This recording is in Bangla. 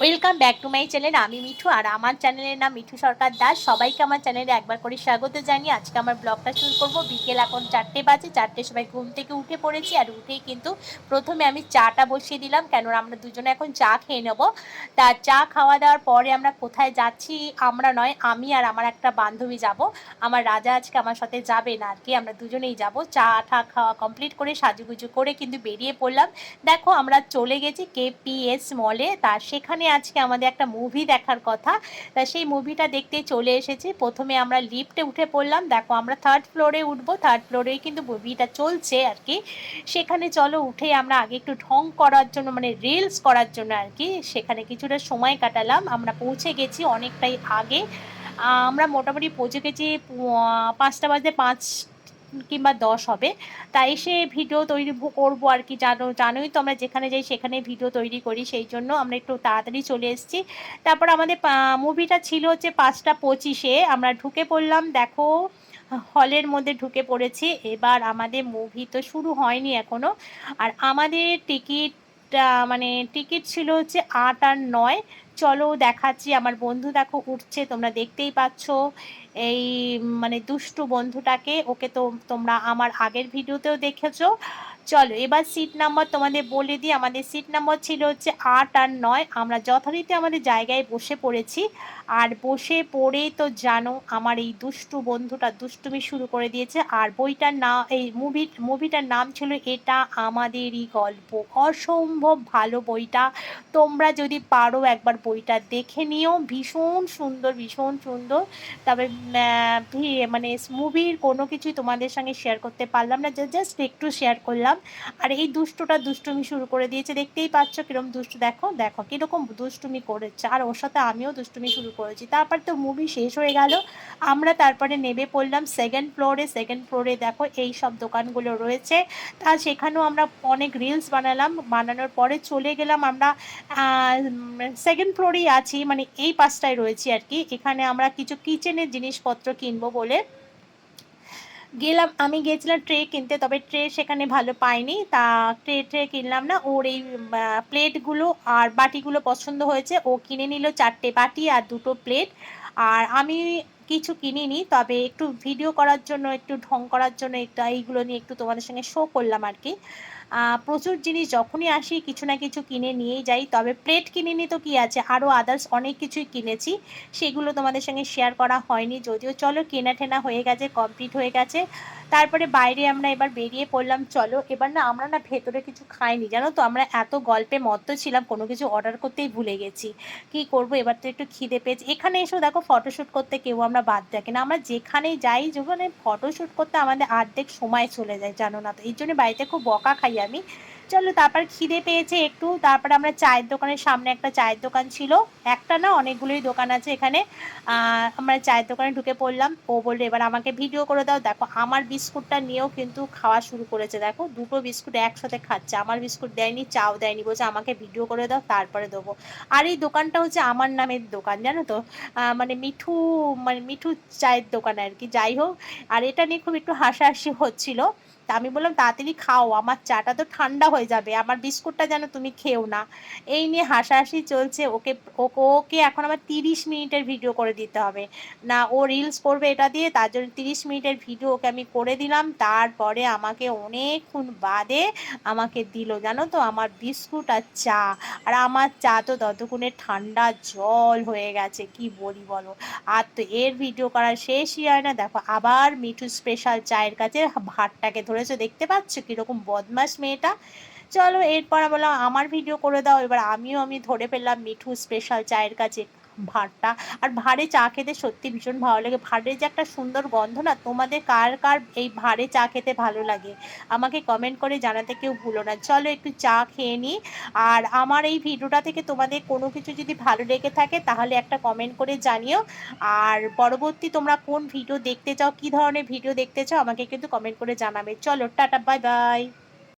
Welcome back to my channel. আমি মিঠু, আর আমার চ্যানেলের নাম মিঠু সরকার দাস। সবাইকে আমার চ্যানেলে একবার করে স্বাগত জানিয়ে আজকে আমার ব্লগটা শুরু করব। বিকেল এখন 4টে বাজে, 4টের সময় ঘুম থেকে উঠে পড়েছি। আর উঠেই কিন্তু প্রথমে আমি চাটা বসিয়ে দিলাম, কেন আমরা দুজনে এখন চা খেয়ে নেবো। তা চা খাওয়া দাওয়ার পরে আমরা কোথায় যাচ্ছি, আমরা নয়, আমি আর আমার একটা বান্ধবী যাব। আমার রাজা আজকে আমার সাথে যাবে না আর কি, আমরা দুজনেই যাব। চা টা খাওয়া কমপ্লিট করে সাজুগুজু করে কিন্তু বেরিয়ে পড়লাম। দেখো আমরা চলে গেছি কেপিএস মলে। তা সেখানে আজকে আমাদের একটা মুভি দেখার কথা। তা সেই মুভিটা দেখতে চলে এসেছি। প্রথমে আমরা লিফটে উঠে পড়লাম। দেখো আমরা 3rd ফ্লোরে উঠবো, 3rd ফ্লোরেই কিন্তু মুভিটা চলছে আর কি। সেখানে চলো উঠে আমরা আগে একটু ঢং করার জন্য, মানে রিলস করার জন্য আর কি, সেখানে কিছুটা সময় কাটালাম। আমরা পৌঁছে গেছি অনেকটাই আগে। আমরা মোটামুটি পৌঁছে গেছি 5টা বাজে 5 কিংবা 10 হবে। তাই এসে ভিডিও তৈরি করবো আর কি। জানোই তো আমরা যেখানে যাই সেখানে ভিডিও তৈরি করি, সেই জন্য আমরা একটু তাড়াতাড়ি চলে এসেছি। তারপর আমাদের মুভিটা ছিল হচ্ছে 5টা 25-এ। আমরা ঢুকে পড়লাম, দেখো হলের মধ্যে ঢুকে পড়েছি। এবার আমাদের মুভি তো শুরু হয়নি এখনো। আর আমাদের টিকিট, মানে টিকিট ছিল হচ্ছে 8 আর 9। চলো দেখাচ্ছি। আমার বন্ধু দেখো উঠছে, তোমরা দেখতেই পাচ্ছ। এই মানে দুষ্টু বন্ধুটাকে, ওকে তো তোমরা আমার আগের ভিডিওতেও দেখেছো। চলো এবার সিট নাম্বার তোমাদের বলে দিই। আমাদের সিট নাম্বার ছিল হচ্ছে 8 আর 9। আমরা যথারীতি আমাদের জায়গায় বসে পড়েছি। আর বসে পড়েই তো জানো আমার এই দুষ্টু বন্ধুটা দুষ্টুমি শুরু করে দিয়েছে। আর বইটার নাম, এই মুভিটার নাম ছিল এটা আমাদেরই গল্প। অসম্ভব ভালো বইটা। তোমরা যদি পারো একবার বইটা দেখে নিও। ভীষণ সুন্দর, ভীষণ সুন্দর। তবে মানে মুভির কোনো কিছুই তোমাদের সঙ্গে শেয়ার করতে পারলাম না, জাস্ট একটু শেয়ার করলাম। আর এই দুষ্টুটা দুষ্টুমি শুরু করে দিয়েছে, দেখতেই পাচ্ছ কিরকম দুষ্টু। দেখো দেখো কিরকম দুষ্টুমি করেছে, আর ওর সাথে আমিও দুষ্টুমি শুরু করেছি। তারপর তো মুভি শেষ হয়ে গেল। আমরা তারপরে নেমে পড়লাম 2nd ফ্লোরে। 2nd ফ্লোরে দেখো এই সব দোকানগুলো রয়েছে। তা সেখানেও আমরা অনেক রিলস বানালাম। বানানোর পরে চলে গেলাম আমরা 2nd ফ্লোরেই আছি, মানে এই পাশটায় রয়েছি আর কি। এখানে আমরা কিছু কিচেনের জিনিসপত্র কিনবো বলে গেলাম। আমি গিয়েছিলাম ট্রে কিনতে, তবে ট্রে সেখানে ভালো পাইনি। তা ট্রে কিনলাম না। ওর এই প্লেটগুলো আর বাটিগুলো পছন্দ হয়েছে, ও কিনে নিল 4টে বাটি আর 2টো প্লেট। আর আমি কিছু কিনিনি, তবে একটু ভিডিও করার জন্য, একটু ঢং করার জন্য একটু এইগুলো নিয়ে একটু তোমাদের সঙ্গে শো করলাম আর কি। প্রচুর জিনিস যখনই আসি কিছু না কিছু কিনে নিয়েই যাই। তবে প্লেট কিনিনি তো কি আছে, আরও আদার্স অনেক কিছুই কিনেছি, সেগুলো তোমাদের সঙ্গে শেয়ার করা হয়নি যদিও। চলো কেনা টেনা হয়ে গেছে, কমপ্লিট হয়ে গেছে। তারপরে বাইরে আমরা এবার বেরিয়ে পড়লাম। চলো এবার না, আমরা না ভেতরে কিছু খাইনি জানো তো, আমরা এত গল্পে মত্ত ছিলাম কোনো কিছু অর্ডার করতেই ভুলে গেছি। কি করব, এবার তো একটু খিদে পেয়েছে। এখানে এসেও দেখো ফটোশ্যুট করতে কেউ আমরা বাদ দেখি না। আমরা যেখানেই যাই, যখন ফটোশ্যুট করতে আমাদের অর্ধেক সময় চলে যায় জানো না তো, এই জন্য বাড়িতে খুব বকা খাই আমি। চলো তারপর খিদে পেয়েছে একটু, তারপরে আমরা চায়ের দোকানের সামনে, একটা চায়ের দোকান ছিল, একটা না অনেকগুলোই দোকান আছে এখানে। আমরা চায়ের দোকানে ঢুকে পড়লাম। ও বললো এবার আমাকে ভিডিও করে দাও। দেখো আমার বিস্কুটটা নিয়েও কিন্তু খাওয়া শুরু করেছে। দেখো 2টো বিস্কুট একসাথে খাচ্ছে। আমার বিস্কুট দেয়নি, চাও দেয়নি, বলছে আমাকে ভিডিও করে দাও তারপরে দেবো। আর এই দোকানটা হচ্ছে আমার নামের দোকান জানো তো, মানে মিঠু, মানে মিঠু চায়ের দোকান আর কি। যাই হোক, আর এটা নিয়ে খুব একটু হাসাহাসি হচ্ছিল। তা আমি বললাম তাড়াতাড়ি খাও, আমার চাটা তো ঠান্ডা হয়ে যাবে, আমার বিস্কুটটা যেন তুমি খেও না। এই নিয়ে হাসাহাসি চলছে। ওকে ওকে এখন আমার 30 মিনিটের ভিডিও করে দিতে হবে। না ও রিলস করবে এটা দিয়ে, তার জন্য 30 মিনিটের ভিডিও ওকে আমি করে দিলাম। তারপরে আমাকে অনেকক্ষণ বাদে আমাকে দিল জানো তো আমার বিস্কুট আর চা। আর আমার চা তো ততক্ষণে ঠান্ডা জল হয়ে গেছে, কি বলি বলো। আর তো এর ভিডিও করার শেষই হয় না। দেখো আবার মিঠু স্পেশাল চায়ের কাছে ভাতটাকে ধরেছে, দেখতে পাচ্ছ কিরকম বদমাস মেয়েটা। চলো এরপর বললাম আমার ভিডিও করে দাও। এবার আমি ধরে ফেললাম মিঠু স্পেশাল চায়ের কাছে ভাঁড়টা। আর ভাঁড়ে চা খেতে সত্যি ভীষণ ভালো লাগে। ভাঁড়ের যে একটা সুন্দর গন্ধ না, তোমাদের কার কার এই ভাঁড়ে চা খেতে ভালো লাগে আমাকে কমেন্ট করে জানাতে কেউ ভুলো না। চলো একটু চা খেয়ে নিই। আর আমার এই ভিডিওটা থেকে তোমাদের কোনো কিছু যদি ভালো লেগে থাকে তাহলে একটা কমেন্ট করে জানিও। আর পরবর্তী তোমরা কোন ভিডিও দেখতে চাও, কি ধরনের ভিডিও দেখতে চাও আমাকে কিন্তু কমেন্ট করে জানাবে। চলো টাটা, বাই বাই।